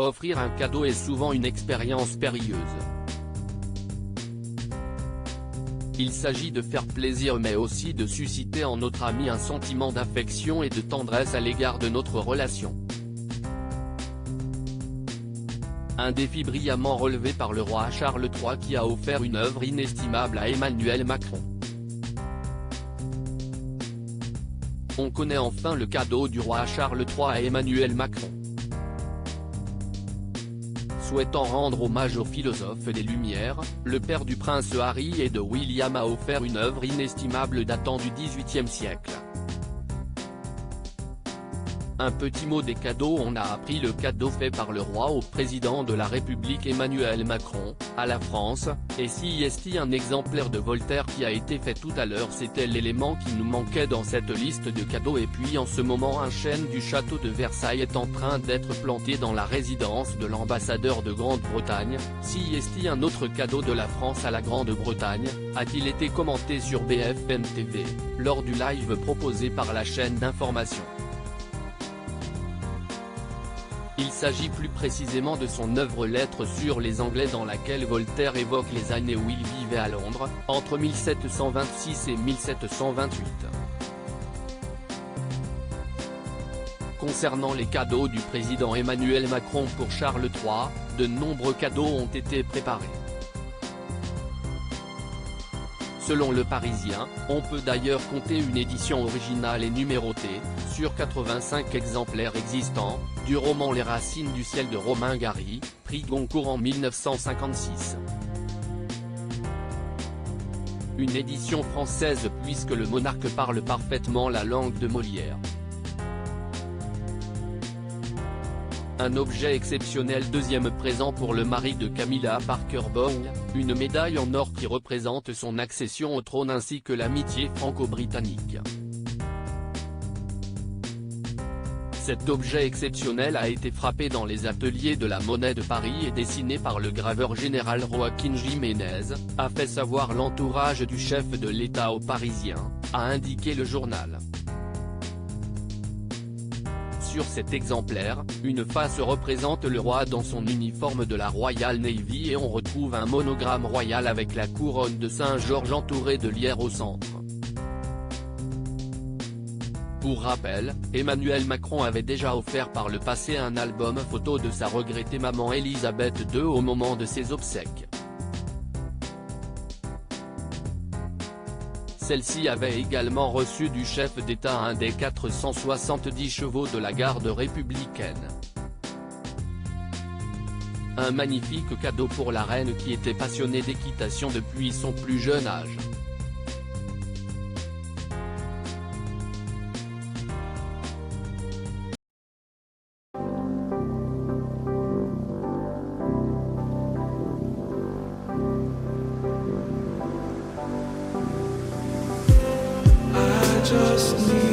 Offrir un cadeau est souvent une expérience périlleuse. Il s'agit de faire plaisir mais aussi de susciter en notre ami un sentiment d'affection et de tendresse à l'égard de notre relation. Un défi brillamment relevé par le roi Charles III qui a offert une œuvre inestimable à Emmanuel Macron. On connaît enfin le cadeau du roi Charles III à Emmanuel Macron. Souhaitant rendre hommage au philosophe des Lumières, le père du prince Harry et de William a offert une œuvre inestimable datant du XVIIIe siècle. Un petit mot des cadeaux. On a appris le cadeau fait par le roi au président de la République Emmanuel Macron, à la France, et si est un exemplaire de Voltaire qui a été fait tout à l'heure. C'était l'élément qui nous manquait dans cette liste de cadeaux. Et puis en ce moment un chêne du château de Versailles est en train d'être planté dans la résidence de l'ambassadeur de Grande-Bretagne. Si est un autre cadeau de la France à la Grande-Bretagne, a-t-il été commenté sur BFM TV, lors du live proposé par la chaîne d'information. Il s'agit plus précisément de son œuvre Lettres sur les Anglais dans laquelle Voltaire évoque les années où il vivait à Londres, entre 1726 et 1728. Concernant les cadeaux du président Emmanuel Macron pour Charles III, de nombreux cadeaux ont été préparés. Selon Le Parisien, on peut d'ailleurs compter une édition originale et numérotée, sur 85 exemplaires existants, du roman Les Racines du ciel de Romain Gary, prix Goncourt en 1956. Une édition française puisque le monarque parle parfaitement la langue de Molière. Un objet exceptionnel. Deuxième présent pour le mari de Camilla Parker Bowles, une médaille en or qui représente son accession au trône ainsi que l'amitié franco-britannique. Cet objet exceptionnel a été frappé dans les ateliers de la Monnaie de Paris et dessiné par le graveur général Joaquin Jiménez, a fait savoir l'entourage du chef de l'État aux Parisiens, a indiqué le journal. Sur cet exemplaire, une face représente le roi dans son uniforme de la Royal Navy et on retrouve un monogramme royal avec la couronne de Saint-Georges entourée de lierre au centre. Pour rappel, Emmanuel Macron avait déjà offert par le passé un album photo de sa regrettée maman Elisabeth II au moment de ses obsèques. Celle-ci avait également reçu du chef d'État un des 470 chevaux de la garde républicaine. Un magnifique cadeau pour la reine qui était passionnée d'équitation depuis son plus jeune âge. Just need